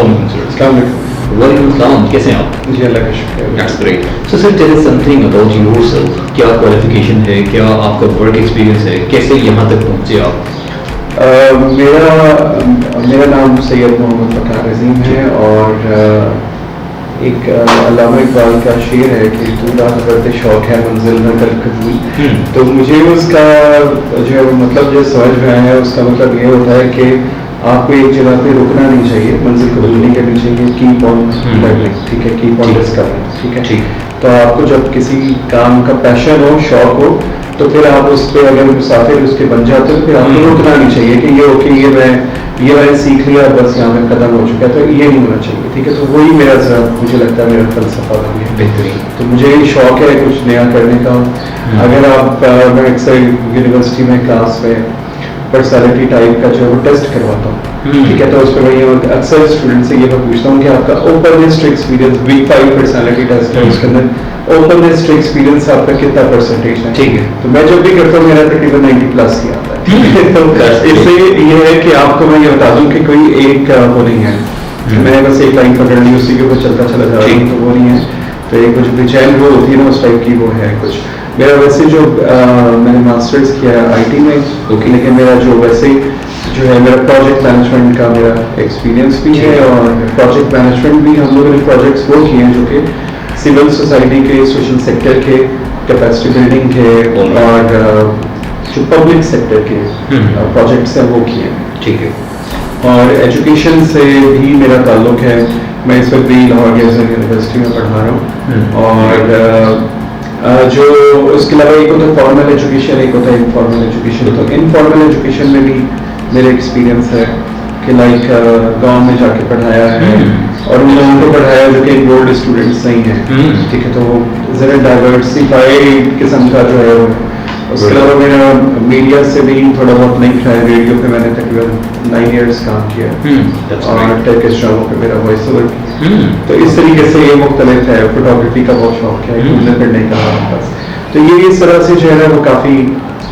السلام علیکم. وعلیکم السلام, کیسے ہیں آپ؟ جی اللہ کا شکر. That's great. So sir, tell us something about yourself. کیا qualification ہے, کیا آپ کا work experience ہے, کیسے یہاں تک پہنچے آپ؟ میرا نام سید محمد فخار عظیم ہے, اور ایک علامہ اقبال کا شعر ہے کہ تو راہ کرتے شوق ہے منزل نہ کر قبول. تو مجھے اس کا جو مطلب جو سمجھ میں آیا ہے, اس کا مطلب یہ ہوتا ہے کہ آپ کو ایک جگہ پہ رکنا نہیں چاہیے, منزل قبول نہیں کرنی چاہیے, کیپ آن لرننگ, ٹھیک ہے, کیپ آن ڈسکورنگ, ٹھیک ہے. تو آپ کو جب کسی کام کا پیشن ہو, شوق ہو, تو پھر آپ اس پہ اگر مسافر اس کے بن جاتے ہو, پھر آپ کو رکنا نہیں چاہیے کہ یہ اوکے یہ میں سیکھ لیا بس یہاں پہ ختم ہو چکا ہے, تو یہ نہیں ہونا چاہیے, ٹھیک ہے. تو وہی میرا ذرا مجھے لگتا ہے میرا فلسفہ بن گیا. بہترین. تو مجھے یہ شوق ہے کچھ نیا کرنے کا. اگر آپ میں اکثر یونیورسٹی میں کلاس میں پرسنالٹی ٹائپ کا جو ہے وہ ٹیسٹ کرواتا ہوں, ٹھیک ہے. تو اس پہ میں اکثر اسٹوڈنٹ سے یہ میں پوچھتا ہوں کہ آپ کا openness to experience, week 5 personality test ہے, اس کے اندر اوپننس ٹو ایکسپیرینس آپ کا کتنا پرسنٹیج ہے, ٹھیک ہے. تو میں جب بھی کرتا ہوں میرا تقریباً 90+ ہی آتا ہے. تو اس سے یہ ہے کہ آپ کو میں یہ بتا دوں کہ کوئی ایک وہ نہیں ہے, میں نے بس ایک لائن پکڑ لی اسی کے اوپر چلتا چلا جا رہا ہوں, تو وہ نہیں ہے. تو ایک کچھ بے چین وہ ہوتی ہے نا, اس ٹائپ کی وہ ہے کچھ. میرا ویسے جو میں نے ماسٹرز کیا ہے آئی ٹی میں, لیکن میرا جو ویسے جو ہے میرا پروجیکٹ مینجمنٹ کا میرا ایکسپیرینس بھی ہے, اور پروجیکٹ مینجمنٹ بھی ہم لوگوں نے پروجیکٹس وہ کیے ہیں جو کہ سول سوسائٹی کے, سوشل سیکٹر کے, کیپیسٹی بلڈنگ کے, اور جو پبلک سیکٹر کے پروجیکٹس ہیں وہ کیے ہیں, ٹھیک ہے. اور ایجوکیشن سے بھی میرا تعلق ہے. میں اس وقت بھی لاہور گیزر یونیورسٹی میں پڑھا رہا ہوں, اور جو اس کے علاوہ ایک ہوتا ہے فارمل ایجوکیشن, ایک ہوتا ہے انفارمل ایجوکیشن. تو انفارمل ایجوکیشن میں بھی میرے ایکسپیرینس ہے کہ لائک گاؤں میں جا کے پڑھایا ہے, اور ان لوگوں کو پڑھایا جو کہ گولڈ اسٹوڈنٹس نہیں ہیں, ٹھیک ہے. تو وہ ذرا ڈائیورسفائڈ قسم کا جو ہے. اس کے علاوہ میرا میڈیا سے بھی تھوڑا بہت لنک ہے. ریڈیو پہ میں نے تقریباً 9 ایئرس کام کیا, اور ٹرکش ڈراموں پہ میرا وائس اوور. تو اس طریقے سے یہ مختلف ہے. فوٹوگرافی کا بہت شوق ہے, گھومنے پھرنے کا بس. تو یہ اس طرح سے جو ہے وہ کافی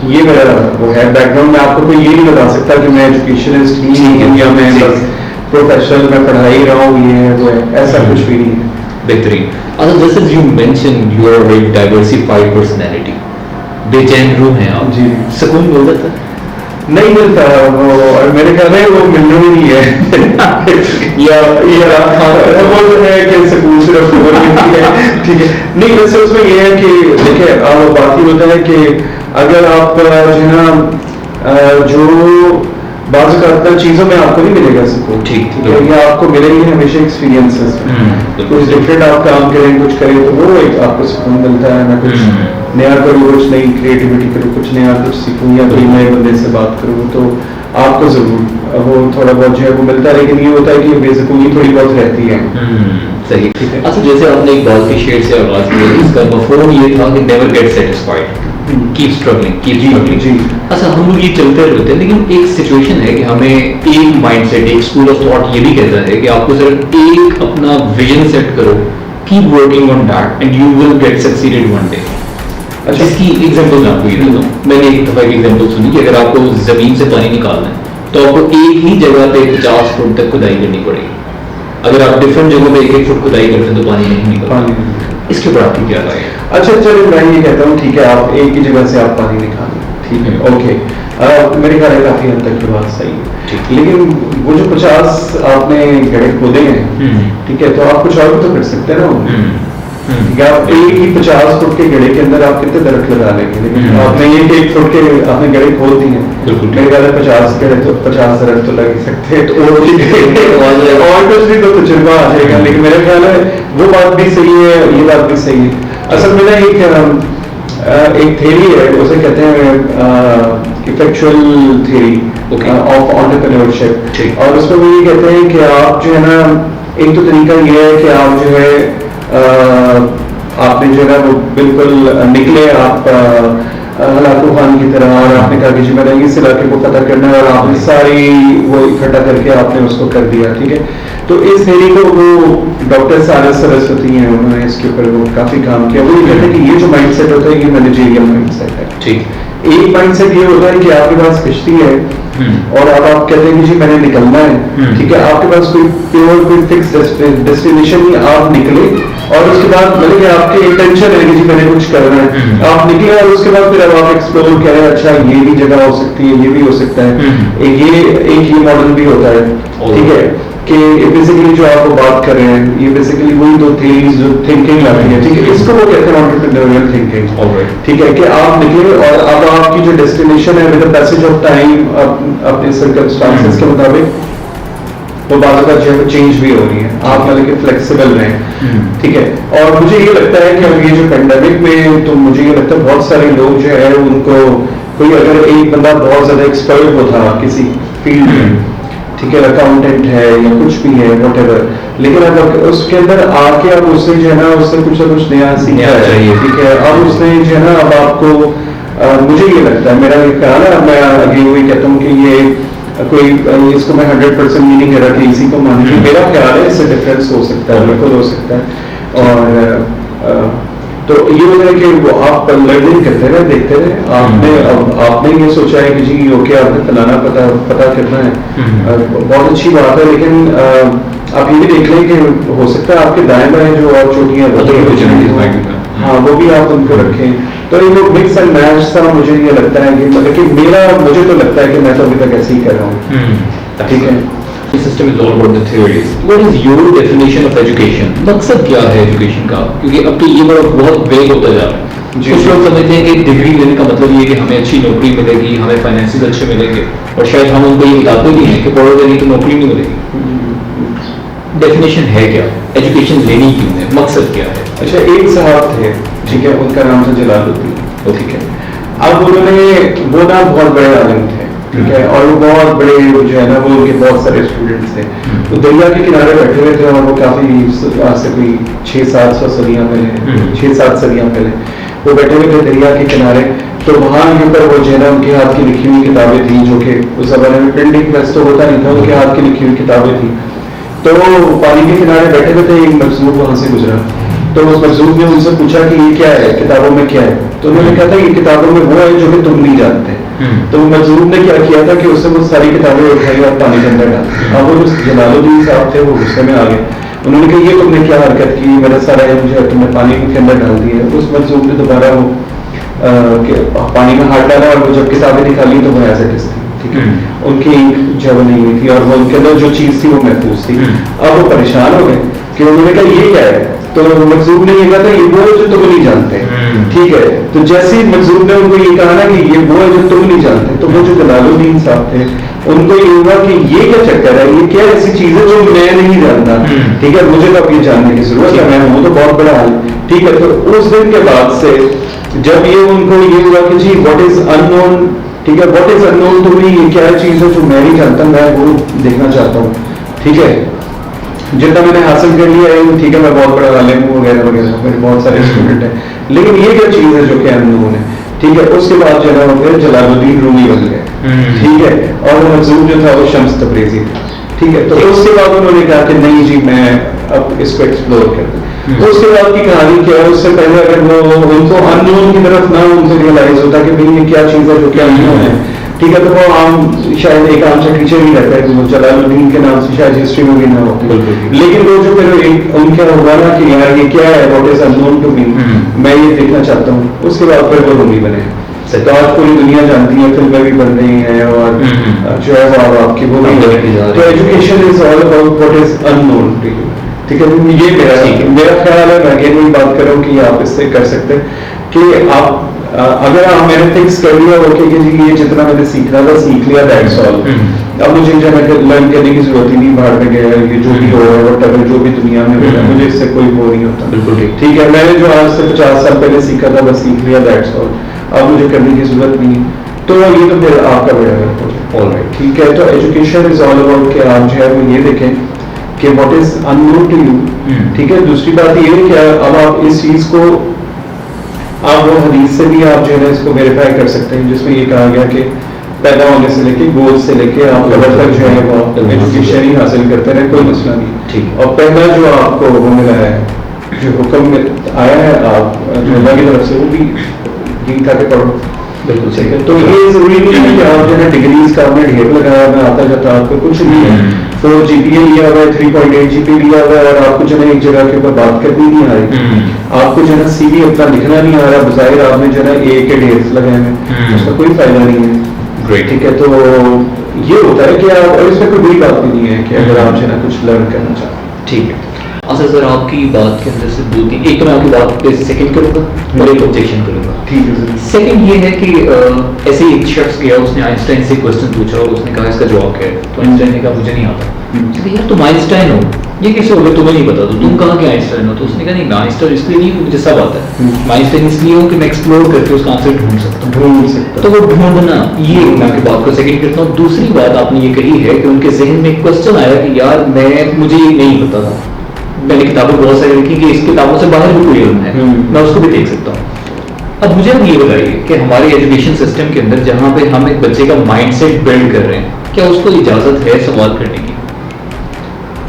یہ میرا وہ ہے بیک گراؤنڈ. میں آپ کو کوئی یہ نہیں بتا سکتا کہ میں ایجوکیشنسٹ نہیں ہوں, یا میں بس پروفیشنل میں پڑھائی رہا ہوں, یہ ہے وہ ہے, ایسا کچھ بھی نہیں ہے. بہترین. اچھا, جیسے you mention you are very diversified personality, بے چین روح ہیں آپ, جی. سکون مل جاتا ہے؟ نہیں ملتا وہ, اور میرے خیال ہے وہ ملنا بھی نہیں ہے. یا وہ جو ہے کہ سکون صرف ملتی ہے, ٹھیک ہے. نہیں ویسے اس میں یہ ہے کہ دیکھیں بات یہ ہوتا ہے کہ اگر آپ جو ہے نا جو بعض اوقات چیزوں میں آپ کو نہیں ملے گا سکون, ٹھیک ہے, یا آپ کو ملے گی ہمیشہ ایکسپیرینسز میں. کچھ ڈفرینٹ آپ کام کریں, کچھ کریں, تو وہ ایک آپ کو سکون ملتا ہے. میں کچھ نیا کروں, کچھ نئی کریٹیوٹی کروں, کچھ نیا کچھ سیکھوں, یا کوئی نئے بندے سے بات کروں, تو آپ کو ضرور وہ تھوڑا بہت جو ہے وہ ملتا ہے. لیکن یہ ہوتا ہے کہ بے سکونی تھوڑی بہت رہتی ہے. صحیح, ٹھیک ہے. اچھا, جیسے آپ نے اقبال کے شعر سے آغاز کیا, اس کا مفہوم یہ تھا کہ never get satisfied, keep struggling, keep struggling. اچھا, ہم لوگ یہ چلتے رہتے ہیں, لیکن ایک سچویشن ہے کہ ہمیں ایک مائنڈ سیٹ, ایک اسکول آف تھاٹ یہ بھی کہتا ہے کہ آپ کو صرف ایک اپنا ویژن سیٹ کرو, keep working on that and you will get succeeded one day. اچھا, اس کی ایگزامپل میں آپ کو یہ دیتا ہوں. میں نے ایک دفعہ ایک ایگزامپل سنی کہ اگر آپ کو زمین سے پانی نکالنا ہے تو آپ کو ایک ہی جگہ پہ 50 فٹ تک کھدائی کرنی پڑے گی. اگر آپ ڈفرنٹ جگہوں پہ 1 فٹ کھدائی کرتے ہیں تو پانی نہیں نکلتا. اس کے اوپر آپ کی کیا رائے ہے؟ اچھا چلو میں یہ کہتا ہوں ٹھیک ہے, آپ ایک ہی جگہ سے آپ پانی نکالیں, ٹھیک ہے, اوکے. میرے خیال ہے کافی حد تک یہ بات صحیح ہے, لیکن وہ جو 50 آپ نے گڑھے کھودے ہیں, ٹھیک ہے, تو آپ کچھ اور بھی تو کر سکتے ہیں نا. آپ ایک ہی 50 فٹ کے گڑھے کے اندر آپ کتنے درخت لگا لیں گے, لیکن آپ نے یہ 1 فٹ کے آپ نے گڑھے کھود دی ہیں. میرے خیال ہے 50 گڑھے تو 50 درخت تو لگ ہی سکتے ہیں, اور کچھ بھی تو تجربہ آ جائے گا. لیکن میرے خیال ہے وہ بات بھی صحیح ہے, یہ بات بھی صحیح ہے. اصل میں نا ایک تھیوری ہے, اسے کہتے ہیں ایفیکچوئل تھیوری آف انٹرپرینیورشپ, اور اس میں وہ یہ کہتے ہیں کہ آپ جو ہے نا, ایک تو طریقہ یہ ہے کہ آپ جو ہے آپ نے جو ہے نا وہ بالکل نکلے آپ ہلاکو خان کی طرح, اور آپ نے کہا کہ جی میں نے اس علاقے کو فتح کرنا ہے, اور آپ نے ساری وہ اکٹھا کر کے آپ نے اس کو کر دیا, ٹھیک ہے. تو اس تھیوری کو وہ ڈاکٹر سارس سرسوتی ہیں, انہوں نے اس کے اوپر وہ کافی کام کیا. وہ یہ کہتے ہیں کہ یہ جو مائنڈ سیٹ ہوتا ہے یہ مینیجیریل مائنڈ سیٹ ہے, ٹھیک. ایک مائنڈ سیٹ یہ ہوتا ہے کہ آپ کے پاس کشتی ہے اور اب آپ کہتے ہیں کہ جی میں نے نکلنا ہے، ٹھیک ہے، آپ کے پاس کوئی پیور کوئی فکس ڈیسٹینیشن نہیں، آپ نکلے اور اس کے بعد مطلب کہ آپ کی انٹینشن ہے کہ جی میں نے کچھ کرنا ہے، آپ نکلے اور اس کے بعد پھر اب آپ ایکسپلور کریں، اچھا یہ بھی جگہ ہو سکتی ہے، یہ بھی ہو سکتا ہے، ایک یہ ماڈل بھی ہوتا ہے، ٹھیک ہے، کہ بیسیکلی جو آپ کو بات کر رہے ہیں یہ بیسیکلی وہی دو تھیریز جو تھنکنگ آتی ہے، ٹھیک ہے، اس کو وہ کہتے ہیں انٹرپرینیوریل تھنکنگ، ٹھیک ہے، کہ آپ نکلے اور اب آپ کی جو ڈیسٹینیشن ہے ود پیسج آف ٹائم اپنے سرکمسٹانسز کے مطابق وہ بعض اوقات جو ہے چینج بھی ہو رہی ہے، آپ مطلب کہ فلیکسیبل رہیں، ٹھیک ہے، اور مجھے یہ لگتا ہے کہ اب یہ جو پینڈیمک میں تو مجھے یہ لگتا ہے بہت سارے لوگ جو ہے ان کو کوئی اگر ایک بندہ بہت زیادہ ایکسپرٹ ہوتا کسی فیلڈ میں، ٹھیک ہے، اکاؤنٹنٹ ہے یا کچھ بھی ہے واٹ ایور، لیکن اب اس کے اندر آ کے اب اس نے جو ہے نا اس سے کچھ نہ کچھ نیا سیکھنا چاہیے، ٹھیک ہے، اب اس نے جو ہے نا اب آپ کو مجھے یہ لگتا ہے، میرا یہ خیال ہے، میں آگے وہی کہتا ہوں کہ یہ کوئی اس کو میں 100% نہیں کہہ رہا کہ اسی کو مانیں، میرا خیال ہے اس سے ڈفرینس ہو سکتا ہے، بالکل ہو سکتا ہے، اور تو یہ ہوتا ہے کہ وہ آپ لرننگ کرتے رہے، دیکھتے رہے، آپ نے یہ سوچا ہے کہ جی اوکے آپ نے فلانا پتا کرنا ہے، بہت اچھی بات ہے، لیکن آپ یہ بھی دیکھ لیں کہ ہو سکتا ہے آپ کے دائیں بائیں جو اور چوٹیاں ہاں وہ بھی آپ ان کو رکھیں، تو یہ مکس اینڈ میچ سا مجھے یہ لگتا ہے کہ مطلب کہ مجھے تو لگتا ہے کہ میں تو ابھی تک ایسے ہی کر رہا ہوں، ٹھیک ہے۔ System is all about the theories. What is your definition of education? مقصد کیا ہے ایجوکیشن کا؟ کیونکہ اب تو یہ بہت ویگ ہوتا جا رہا ہے، کچھ لوگ سمجھتے ہیں کہ ڈگری لینے کا مطلب یہ ہے کہ ہمیں اچھی نوکری ملے گی، ہمیں فائنینسز اچھے ملیں گے، اور شاید ہم ان کو یہ بتاتے بھی ہیں کہ پڑھو گے نہیں تو نوکری نہیں ملے گی۔ ڈیفینیشن ہے کیا؟ ایجوکیشن لینی کیوں ہے؟ مقصد کیا ہے؟ اچھا، ایک صاحب تھے، ٹھیک ہے، ان کا نام تھا جلال الدین، ٹھیک ہے، اب انہوں نے وہ نا بہت بڑے عالم تھے، ٹھیک ہے، اور وہ بہت بڑے جو ہے نا وہ ان کے بہت سارے اسٹوڈنٹس تھے، وہ دریا کے کنارے بیٹھے ہوئے تھے، اور وہ کافی آج سے کوئی 600-700 صدیاں پہلے 6-7 صدیاں پہلے وہ بیٹھے ہوئے تھے دریا کے کنارے، تو وہاں کے اوپر وہ جو ہے نا ان کے ہاتھ کی لکھی ہوئی کتابیں تھیں، جو کہ اس زمانے میں پرنٹنگ پریس تو ہوتا نہیں تھا، ان کے ہاتھ کی لکھی ہوئی کتابیں تھیں، تو پانی کے کنارے بیٹھے ہوئے تھے، ایک مجذوب وہاں سے گزرا، تو اس مجذوب نے ان سے پوچھا کہ یہ کیا ہے، کتابوں میں کیا ہے، تو انہوں نے کہا تھا یہ کتابوں میں وہ ہے جو کہ تم نہیں جانتے، تو مجذوب نے کیا کیا تھا کہ اس سے وہ ساری کتابیں اٹھائی اور پانی کے اندر ڈالی، اب وہ جلال الدین صاحب تھے وہ غصے میں آ گئے، انہوں نے کہا یہ تم نے کیا حرکت کی، میرا سارا علم جو ہے تم نے پانی کے اندر ڈال دیا، اس مجذوب نے دوبارہ وہ پانی میں ہاتھ ڈالا، اور وہ جب کتابیں نکالی تو وہ ایسے کس تھی، ٹھیک ہے، ان کی جب نہیں ہوئی تھی، اور وہ ان کے اندر جو چیز تھی وہ محفوظ تھی، اب وہ پریشان ہو گئے کہ انہوں نے کہا یہ کیا ہے، تو مجذوب نے یہ کہا تھا یہ وہ ہے جو تم نہیں جانتے، ٹھیک ہے، تو جیسے ہی مجذوب نے ان کو یہ کہا نا کہ یہ وہ ہے جو تم نہیں جانتے، تو وہ جو جلال الدین صاحب تھے ان کو یہ ہوا کہ یہ کیا چکر ہے، یہ کیا ایسی چیز ہے جو میں نہیں جانتا، ٹھیک ہے، مجھے تو اب یہ جاننے کی ضرورت ہے، میں ہوں تو بہت بڑا حال، ٹھیک ہے، تو اس دن کے بعد سے جب یہ ان کو یہ ہوا کہ جی واٹ از ان نون، ٹھیک ہے، واٹ از ان نون تو یہ کیا چیز ہے جو میں نہیں جانتا، میں وہ دیکھنا چاہتا ہوں، ٹھیک ہے، جتنا میں نے حاصل کر لیا ہے ٹھیک ہے، میں بہت بڑا عالم ہوں وغیرہ وغیرہ، میرے بہت سارے اسٹوڈنٹ ہیں، لیکن یہ کیا چیز ہے جو کہ ان نون ہے، ٹھیک ہے، اس کے بعد جو ہے نا پھر جلال الدین رومی بن گئے، ٹھیک ہے، اور وہ مجذوب جو تھا وہ شمس تبریزی تھا، ٹھیک ہے، تو اس کے بعد انہوں نے کہا کہ نہیں جی میں اب اس کو ایکسپلور کرتا ہوں، اس کے بعد کی کہانی کیا ہے، اس سے پہلے اگر وہ ان کو ان نون کی طرف نہ ان سے ریئلائز ہوتا کہ بھائی یہ کیا چیز ہے جو کہ ان نون ہے، ٹھیک ہے، تو وہ عام شاید ایک عام سا ٹیچر ہی رہتا ہے کہ وہ جلال الدین کے نام سے شاید ہسٹری میں بھی نہ ہوتی، لیکن وہ جو پھر ان کا ہوگا نا کہ یار یہ کیا ہے، what is unknown to me, میں یہ دیکھنا چاہتا ہوں، اس کے بعد پھر وہ رومی بنے، تو آج پوری دنیا جانتی ہے، فلمیں بھی بن رہی ہیں، اور جو ہے وہ آپ کی وہ بھی، تو education is all about what is unknown to you, ٹھیک ہے، یہ میرا خیال ہے، میں اگین وہی بات کر رہا ہوں کہ آپ اس سے کر سکتے کہ آپ اگر میں نے فکس کر لیا اوکے کہ جی یہ جتنا میں نے سیکھنا تھا سیکھ لیا، دیٹس آل، اب مجھے لرن کرنے کی ضرورت ہی نہیں، باہر میں گیا یہ جو بھی ہو رہا ہے وٹ ایور جو بھی دنیا میں ہو رہا ہے مجھے اس سے کوئی وہ نہیں ہوتا، بالکل ٹھیک ہے، میں نے جو آج سے 50 سال پہلے سیکھا تھا بس سیکھ لیا، دیٹس آل، اب مجھے کرنے کی ضرورت نہیں، تو یہ تو پھر آپ کا بڑا غلط ہو جائے، ٹھیک ہے، تو ایجوکیشن از آل اباؤٹ کہ آپ جو ہے وہ یہ دیکھیں کہ what is unknown to you, ٹھیک ہے، دوسری بات یہ ہے کہ اب آپ اس چیز کو آپ وہ حدیث سے بھی آپ جو ہے نا اس کو ویریفائی کر سکتے ہیں جس میں یہ کہا گیا کہ پیدا ہونے سے لے کے گود سے لے کے آپ قبر تک جو ہے وہ ایجوکیشن ہی حاصل کرتے رہے، کوئی مسئلہ نہیں، اور پہلا جو آپ کو وہ ملا ہے جو حکم میں آیا ہے آپ جو اللہ کی طرف سے وہ بھی دین تھا کہ پڑھو، بالکل ٹھیک ہے. تو یہ ضروری نہیں ہے کہ آپ جو ہے ڈگریز کا آپ نے ڈھیر لگایا میں آتا جاتا آپ کو کچھ نہیں ہے. 4 GPA لیا ہوا ہے, 3.8 GPA لیا ہوا ہے اور آپ کو جو ہے ایک جگہ کے اوپر بات کرنی نہیں آ رہی, آپ کو جو ہے سی وی اپنا لکھنا نہیں آ رہا, بظاہر آپ نے جو ہے اے کے ڈھیر لگائے ہیں, اس کا کوئی فائدہ نہیں ہے. ٹھیک ہے. تو یہ ہوتا ہے کہ آپ, اور اس میں کوئی بری بات بھی نہیں ہے کہ اگر آپ جو ہے کچھ لرن کرنا چاہتے ہیں. ٹھیک ہے. اچھا سر, آپ کی بات کے اندر سے 2-3, ایک تو میں آپ کی بات پہ سیکنڈ کروں گا اور ایک آبجیکشن کروں گا. ٹھیک ہے سر. سیکنڈ یہ ہے کہ ایسے ایک شخص گیا, اس نے آئنسٹائن سے کوشچن پوچھا اور اس نے کہا اس کا جواب کیا ہے, تو آئنسٹائن نے کہا مجھے نہیں آتا. یار تم آئنسٹائن ہو, یہ کیسے ہو گیا, تمہیں نہیں پتا, تو تم کہاں کے آئنسٹائن ہو؟ تو اس نے کہا نہیں, میں آئنسٹائن اس لیے نہیں ہوں, مجھے سب آتا ہے. میں آئنسٹائن اس لیے ہوں کہ میں ایکسپلور کر کے اس کا آنسر ڈھونڈ سکتا ہوں. تو وہ ڈھونڈنا, یہ میں آپ کی بات کو سیکنڈ کرتا ہوں. دوسری بات آپ نے یہ کہی ہے کہ ان کے ذہن میں ایک کوشچن آیا کہ یار مجھے یہ نہیں پتا تھا, میں نے کتابیں بہت ساری لکھی کہ اس کتابوں سے باہر بھی کوئی علم ہے, میں اس کو بھی دیکھ سکتا ہوں. اب مجھے یہ بتائیے کہ ہمارے ایجوکیشن سسٹم کے اندر جہاں پہ ہم ایک بچے کا مائنڈ سیٹ بلڈ کر رہے ہیں, کیا اس کو اجازت ہے سوال کرنے کی؟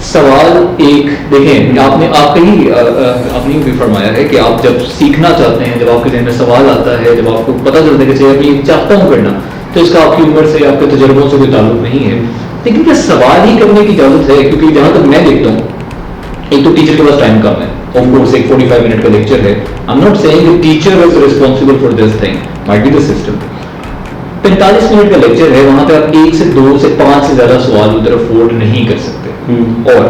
سوال ایک دیکھیں, آپ نے بھی فرمایا ہے کہ آپ جب سیکھنا چاہتے ہیں, جب آپ کے ذہن میں سوال آتا ہے, جب آپ کو پتہ چلتا ہے کہ میں یہ چاہتا ہوں کرنا, تو اس کا آپ کی عمر سے, آپ کے تجربوں سے کوئی تعلق نہیں ہے. لیکن کیا سوال ہی کرنے کی اجازت ہے؟ کیونکہ جہاں تک میں دیکھتا ہوں, ایک تو ٹیچر کے پاس ٹائم کم ہے, آف کورس ایک 45 منٹ کا لیکچر ہے. آئی ایم ناٹ سیئنگ کہ teacher is responsible for this thing, might be the system. 45 minute کا لیکچر ہے, وہاں پہ آپ 1 سے 2 سے 5 سے زیادہ سوال ادھر افورڈ نہیں کر سکتے. اور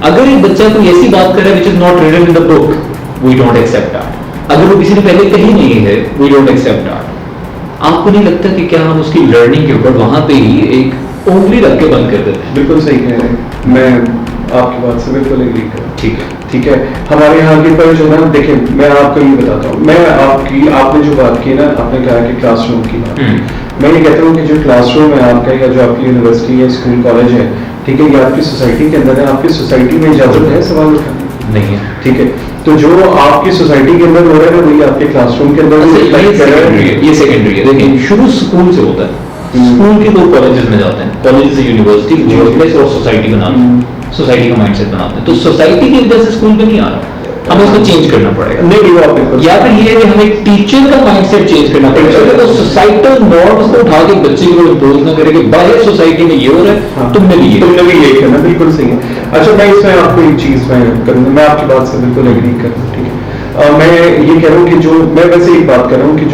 اگر ایک بچہ کوئی ایسی بات کر رہا ہے which is not written in the book, we don't accept that. اگر وہ کسی نے پہلے کہی نہیں ہے, we don't accept that. آپ کو نہیں لگتا کہ کیا ہم اس کی لرننگ کے اوپر وہاں پہ ہی ایک انگلی رکھ کے بند کر دیتے ہیں؟ بالکل صحیح کہہ رہے ہیں, میں آپ کی بات سے بالکل ایگری کروں. ٹھیک ہے. ٹھیک ہے. ہمارے یہاں کے پر جو ہے نا, دیکھیں میں آپ کو یہ بتاتا ہوں, میں آپ نے جو بات کی نا, آپ نے کہا کہ کلاس روم کی بات, میں یہ کہتا ہوں کہ جو کلاس روم ہے آپ کا, یا جو آپ کی یونیورسٹی یا اسکول کالج ہے, ٹھیک ہے, یہ آپ کی سوسائٹی کے اندر ہے. آپ کی سوسائٹی میں اجازت ہے سوال اٹھانے نہیں ہے. ٹھیک ہے. تو جو آپ کی سوسائٹی کے اندر ہو رہا ہے وہی آپ کے کلاس روم کے اندر یہ سیکنڈری ہے. دیکھیں شروع اسکول سے ہوتا ہے, اسکول کے 2 کالجز میں جاتے ہیں, کالج سے یونیورسٹی, اور سوسائٹی بناتے ہیں, سوسائٹی کا مائنڈ سیٹ بناتے ہیں. تو سوسائٹی کی وجہ سے اسکول پہ نہیں آ رہا, ہمیں اس کو چینج کرنا پڑے گا. نہیں, یا پھر یہ ہے کہ ہمیں ٹیچر کا مائنڈ سیٹ چینج کرنا پڑے گا, تو سوسائٹل نارمس کو اٹھا کے بچے کو امپوز نہ کرے کہ باہر سوسائٹی میں یہ ہو رہا ہے, تم نے بھی یہ کرنا. بالکل صحیح ہے. اچھا, میں اس میں آپ کو ایک چیز میں کروں گا, میں آپ کی بات سے بالکل ایگری کروں. ٹھیک ہے. میں یہ کہہ رہا ہوں کہ جو میں ویسے ایک بات کر رہا ہوں کہ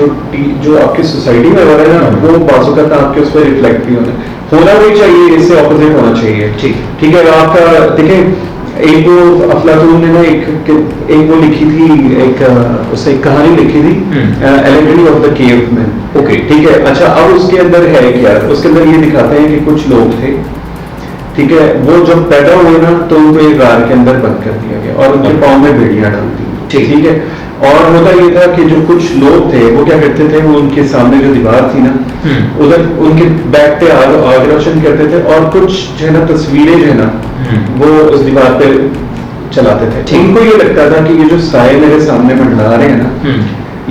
جو آپ کی سوسائٹی میں ہو رہا ہے نا, وہ بعض اوقات آپ کے اس پہ ریفلیکٹ بھی ہونا نہیں چاہیے, اس سے اپوزٹ ہونا چاہیے. ٹھیک ہے. آپ کا دیکھیں, ایک وہ افلاطون نے نا ایک وہ لکھی تھی, اس نے ایک کہانی لکھی تھی, ایلیگری of the Q main. Okay, ٹھیک ہے. اچھا, اب اس کے اندر ہے کیا, اس کے اندر یہ دکھاتے ہیں کہ کچھ لوگ تھے, ٹھیک ہے, وہ جب پیدا ہوئے نا تو ان کو ایک غار کے اندر بند کر دیا گیا اور ان کے پاؤں میں بیڑیاں ڈال دی. ٹھیک ہے. اور ہوتا یہ تھا کہ جو کچھ لوگ تھے وہ کیا کرتے تھے, وہ ان کے سامنے جو دیوار تھی نا, ادھر ان کے بیک پہ آگ روشن کرتے تھے, اور کچھ جو ہے نا تصویریں جو ہے نا وہ اس دیوار پہ چلاتے تھے. ان کو یہ لگتا تھا کہ یہ جو سائے میرے سامنے منڈلا رہے ہیں نا,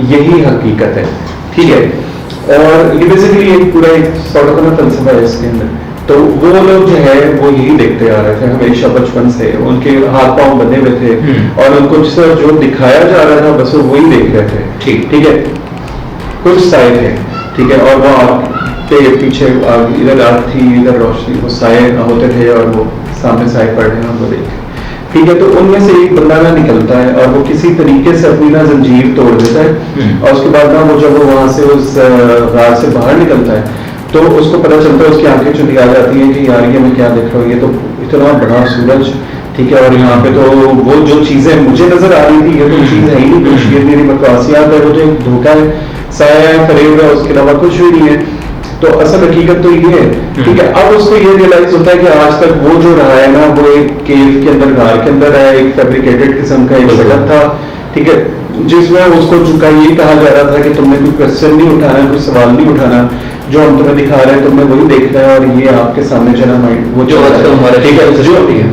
یہی حقیقت ہے. ٹھیک ہے. اور یہ بیسیکلی ایک پورا ایک سارٹ آف نا فلسفہ ہے اس کے اندر. تو وہ لوگ جو ہے وہ یہی دیکھتے آ رہے تھے ہمیشہ بچپن سے, ان کے ہاتھ پاؤں بندھے ہوئے تھے, اور ان کو جو دکھایا جا رہا تھا بس وہ وہی دیکھ رہے تھے. ٹھیک ہے. کچھ سائے تھے, ٹھیک ہے, اور وہ آگ کے پیچھے ادھر آگ تھی, ادھر روشنی, وہ سائے ہوتے تھے, اور وہ سامنے سائے پڑ رہے ہیں, وہ دیکھ. ٹھیک ہے. تو ان میں سے ایک بندہ نہ نکلتا ہے, اور وہ کسی طریقے سے اپنی نا زنجیر توڑ دیتا ہے, اور اس کے بعد نا وہ جب وہ وہاں سے اس غار سے باہر نکلتا ہے تو اس کو پتہ چلتا ہے, اس کی آنکھیں چلی آ جاتی ہیں کہ یار یہ میں کیا دیکھ رہا ہوں, یہ تو اتنا بڑا سورج, ٹھیک ہے, اور یہاں پہ تو وہ جو چیزیں مجھے نظر آ رہی تھی یہ تو چیز ہے ہی نہیں, کچھ یہ میری بکواسیات ہے, وہ جو ایک دھوکہ ہے, سایہ ہے, فریب ہے, اس کے علاوہ کچھ بھی نہیں ہے. تو اصل حقیقت تو یہ ہے. ٹھیک ہے. اب اس کو یہ ریئلائز ہوتا ہے کہ آج تک وہ جو رہا ہے نا, وہ ایک کیو کے اندر, غار کے اندر ہے, ایک فیبریکیٹڈ قسم کا ایک سیٹ تھا. ٹھیک ہے. جس میں اس کو چکا یہ کہا جا رہا تھا کہ تم نے کوئی کوشچن نہیں اٹھانا, کوئی سوال نہیں اٹھانا, جو ہم تمہیں دکھا رہے ہیں تم نے وہی دیکھنا ہے, اور یہ آپ کے سامنے چلا مائنڈ وہ جو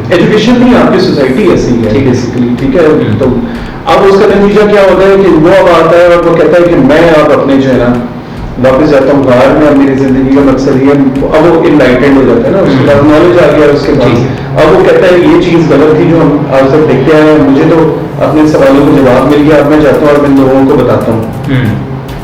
ایجوکیشن نہیں, آپ کی سوسائٹی ایسی ہے بیسیکلی. ٹھیک ہے. تو اب اس کا نتیجہ کیا ہوتا ہے کہ وہ اب آتا ہے اور وہ کہتا ہے کہ میں اب اپنے جو ہے نا واپس جاتا ہوں غار میں, اب میری زندگی کا مقصد یہ, اب وہ انلائٹنڈ ہو جاتا ہے نا, اس کے بعد نالج آ گیا اس کے بعد, اب وہ کہتا ہے یہ چیز غلط تھی جو ہم آج تک دیکھتے آئے ہیں, مجھے تو اپنے سوالوں کا جواب مل گیا, اب میں جاتا ہوں اور میں لوگوں کو بتاتا ہوں.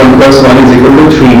1+1=3,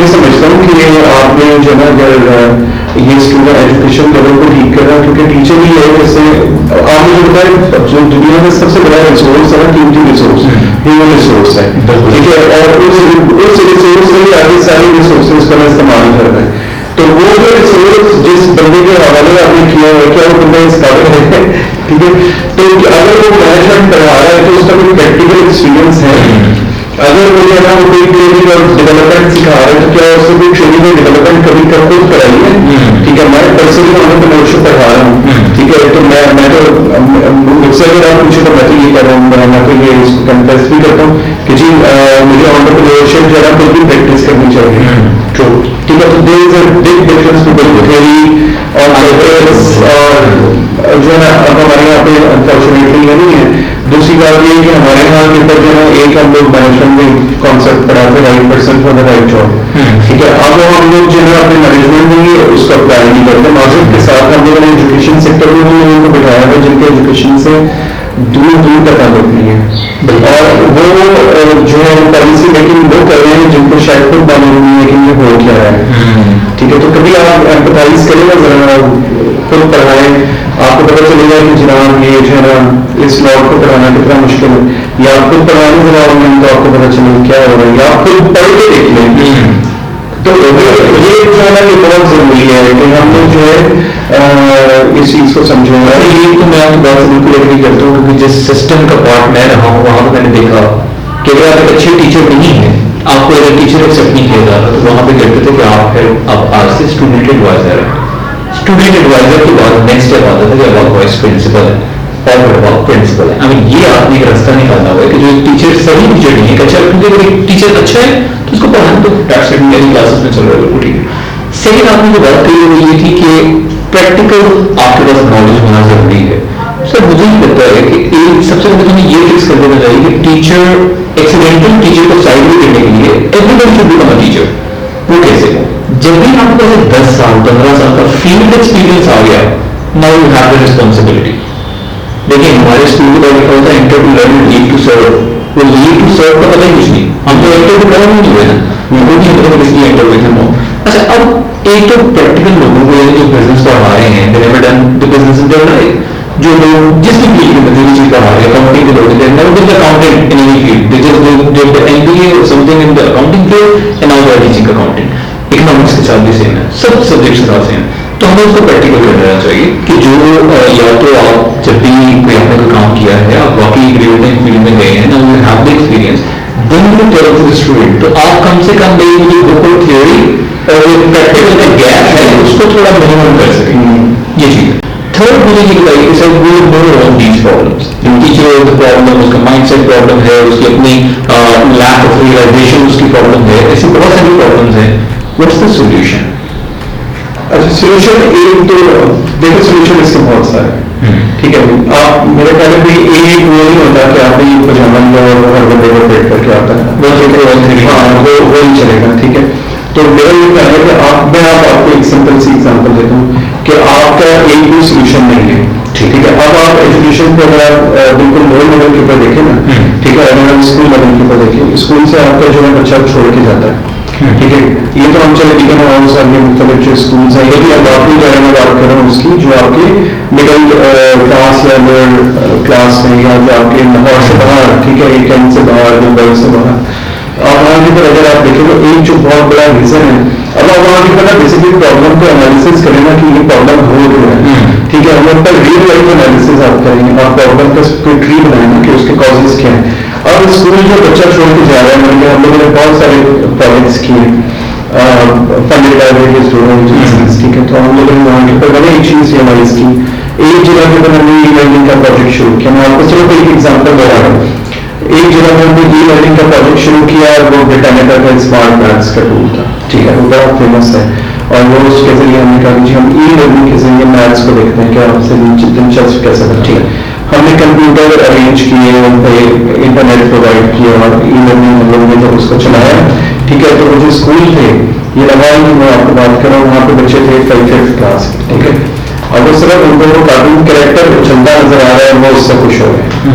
یہ سمجھتا ہوں کہ آپ نے جو نا اگر یہ اسٹوڈنٹ ایجوکیشن لیول کو ٹھیک کرنا، کیونککہ ٹیچر ہی ہے جیسے آپ نے جو بتایا جو دنیا میں سب سے بڑا ریسورس ہے نا، قیمتی ریسورس ہیومن ریسورس ہے، ٹھیک ہے، اور اس ریسورس سے آگے ساری ریسورسز کا استعمال کرنا ہے. تو وہ جو ریسورس جس بندے کے حوالے آپ نے کیا ہے، کیا وہ بندہ اس قابل ہے؟ ٹھیک ہے، تو اگر وہ مینجمنٹ کروا رہا ہے تو اس کا کوئی پریکٹیکل ایکسپیرینس ہے. اگر وہ جو ہے نا وہ کوئی ٹریننگ اور ڈیولپمنٹ سکھا رہے ہیں تو کیا اس سے کوئی ٹریننگ اور ڈیولپمنٹ کبھی خود کرائی ہے؟ ٹھیک ہے، میں پرسنلی وہاں پہ پروموشن پڑھا رہا ہوں، ٹھیک ہے، تو میں تو مجھ سے اگر آپ پوچھیں تو میں تو یہ کر رہا ہوں، میں تو یہ اس کو کنفیس بھی کرتا ہوں کہ جی مجھے آنٹرپرینیورشپ جو ہے نا خود بھی پریکٹس کرنی چاہیے. ٹھیک ہے، تو there is a big difference between theory اور جو ہے نا اب ہمارے یہاں پہ انفارچونیٹلی یہ نہیں ہے. دوسری بات یہ ہے کہ ہمارے یہاں کے اندر جو ہے ایک ہم لوگ مینجمنٹ میں کانسیپٹ پڑھاتے right person for the right job. ٹھیک ہے، اب ہم لوگ جو ہے اپنے مینجمنٹ میں اس کا اپلائی نہیں کرتے. معذرت کے ساتھ ہم لوگوں نے ایجوکیشن سیکٹر میں بھی لوگوں کو بٹھایا ہے جن کے ایجوکیشن سے دور دور تک تعلق نہیں ہے، اور وہ جو ہے پالیسی میکنگ وہ کر رہے ہیں جن کو شاید خود معلوم نہیں ہے کہ یہ ہو کیا ہے. ٹھیک ہے، تو کبھی آپ ایمپتھائز کریں گا، ذرا خود پڑھائیں، آپ کو پتہ چلے گا کہ جناب یہ جو ہے نا اس لاء کو پڑھانا کتنا مشکل ہے. یا آپ خود پڑھانے ذرا آن لائن تو آپ کو پتہ چلے کیا ہو رہا ہے، یا آپ خود پڑھ کے دیکھ لیں. تو یہ جو ہے نا یہ بہت ضروری ہے کہ ہم لوگ جو ہے اس چیز کو سمجھیں. یہ تو میں آپ کی بات سے بالکل ایگری کرتا ہوں، کیونکہ جس سسٹم کا پارٹ میں رہا ہوں وہاں پہ میں نے دیکھا کہ اگر آپ ایک اچھے ٹیچر نہیں ہیں، آپ کو اگر ٹیچر ایکسیپٹ نہیں کیا جاتا تو وہاں پہ کہتے تھے کہ آپ پھر اب آج سے اسٹوڈنٹ ایڈوائزر ہیں. اسٹوڈنٹ ایڈوائزر کے بعد نیکسٹ اسٹیپ آتا تھا کہ اب وائس پرنسپل ہے اور پرنسپل ہے. یہ آپ نے ایک راستہ نکالنا ہوا ہے کہ جو ٹیچر صحیح ٹیچر نہیں ہے، اچھا کیونکہ اگر ایک ٹیچر اچھا ہے تو اس کو پڑھانا تو میری کلاسز میں چل رہا ہے بالکل ٹھیک ہے. سیکنڈ آپ نے جو بات کہی وہ یہ تھی کہ پریکٹیکل آپ کے پاس نالج ہونا ضروری ہے. سر مجھے یہ لگتا ہے کہ سب سے پہلے ہمیں یہ فکس کر دینا چاہیے کہ ٹیچر ایکسیڈنٹل ٹیچر کو سائڈ میں کرنے کے لیے every one should become a teacher. وہ کیسے؟ جب بھی آپ کے پاس 10 سال 15 سال کا فیلڈ ایکسپیرینس آ گیا، now you have the responsibility. دیکھیں ہمارے اسکول کا لکھا ہوتا ہے enter to learn lead to serve. وہ لیڈ ٹو سرو کا پتہ ہی کچھ نہیں، ہم تو انٹر ٹو لرن نہیں ہوئے نا، وہ نہیں مطلب اس لیے انٹر ہوئے تھے. اچھا اب ایک تو پریکٹیکل لوگوں کو جو بزنس پڑھا رہے ہیں they never done the business in their life. جو لوگ جس بھی فیلڈ میں جو چیز پڑھا رہے ہیں اکاؤنٹنگ کے لوگ they never been accountant in any field, they just did the MBA or something in the accounting field and now they are teaching accounting. Economics کے ساتھ بھی سیم ہے، سب سبجیکٹس کے ساتھ سیم. تو ہمیں اس کو پریکٹیکل کر لینا چاہیے کہ جو یا تو آپ جب بھی کوئی آپ نے کوئی کام کیا ہے، آپ واقعی ریلیونٹ فیلڈ میں گئے ہیں نا، you have the experience, then you tell to the student. تو آپ کم سے کم جو بک اور تھیوری اور جو پریکٹیکل کا گیپ ہے اس کو تھوڑا منیمم کر سکیں. یہ چیز ہے. تھرڈ مجھے یہ بتائیے کہ سر وی نو آن دیز پرابلمس. ٹیچر کا پرابلم، اس کا مائنڈ سیٹ پرابلم ہے، اس کی اپنی لیک آف ریئلائزیشن اس کی پرابلم ہے، ایسی بہت ساری پرابلمس ہیں. What's the solution? اچھا سولوشن ایک تو دیکھو سولوشن اس کے بہت سارے. ٹھیک ہے، آپ میرے خیال میں ایک وہ نہیں ہوتا کہ آپ نے پجامہ لیا اور ہر بندے کو پیٹ کر کے آتا ہے، ہاں وہ ہی چلے گا. ٹھیک ہے، تو میرا یہ کہنا ہے کہ میں آپ کو ایک سمپل سی ایگزامپل دیتا ہوں کہ آپ کا ایک بھی سولوشن نہیں ہے. ٹھیک ہے، اب آپ ایجوکیشن کو اگر آپ بالکل لو لیول کے اوپر دیکھیں نا، ٹھیک ہے، اگر ہم اسکول لیول کے اوپر دیکھیں، اسکول سے آپ کا جو ہے بچہ چھوڑ کے جاتا ہے. ٹھیک ہے، یہ تو ہم چلے ٹھیک ہے نا، اور سب کے مختلف جو اسکولس ہیں، یہ بھی اب آپ کی جگہ میں بات کر رہا ہوں اس کی جو آپ کے مڈل کلاس یا لوئر کلاس میں یا جو آپ کے لاہور سے باہر، ٹھیک ہے، کینٹ سے باہر، ممبئی سے باہر، آپ وہاں کی پر اگر آپ دیکھیں تو ایک جو بہت بڑا ریزن ہے، اب آپ وہاں کی پر بیسکلی پرابلم کو انالیسس کریں نا کہ یہ پرابلم ہو رہا ہے. ٹھیک ہے، ہم پر ریئل لائف انالیسس آپ کریں گے، آپ پرابلم کا کوئی ٹری بنائیں گے کہ اس کے کازز کیا ہیں. اب اسکول جو بچہ چھوڑ کے جا رہا ہے، مطلب ہم لوگوں نے بہت سارے پروجیکٹس کیے فنڈیڈ بائی اسٹوڈنٹس. ٹھیک ہے، تو ہم لوگوں نے وہاں کے اوپر بڑی ایک چیز ریئلائز کی. ایک جگہ کے اوپر ہم نے ای لرننگ کا پروجیکٹ شروع کیا. میں آپ کو صرف ایک ایگزامپل بتا رہا ہوں. ایک جگہ پر ہم نے ای لرننگ کا پروجیکٹ شروع کیا، وہ برٹانیہ کا اسمارٹ میتھس کا ٹول تھا. ٹھیک ہے، وہ بہت فیمس ہے، اور وہ اس کے ذریعے ہم نے کہا کہ ہم ای لرننگ کے ذریعے میتھس کو دیکھتے ہیں کہ آپ سے دلچسپ کیسا بنا. ٹھیک ہے، ہم نے کمپیوٹر ارینج کیے، ان پہ انٹرنیٹ پرووائڈ کیا اور ای لرننگ ہم لوگوں نے جب اس کو چلایا. ٹھیک ہے، تو وہ جو اسکول تھے یہ لگا کہ میں آپ کو بات کر رہا ہوں، وہاں پہ بچے تھے 5th کلاس کے. ٹھیک ہے، اور اس طرح ان کو وہ کارٹون کریکٹر چلتا نظر آ رہا ہے، وہ اس سے خوش ہو گئے.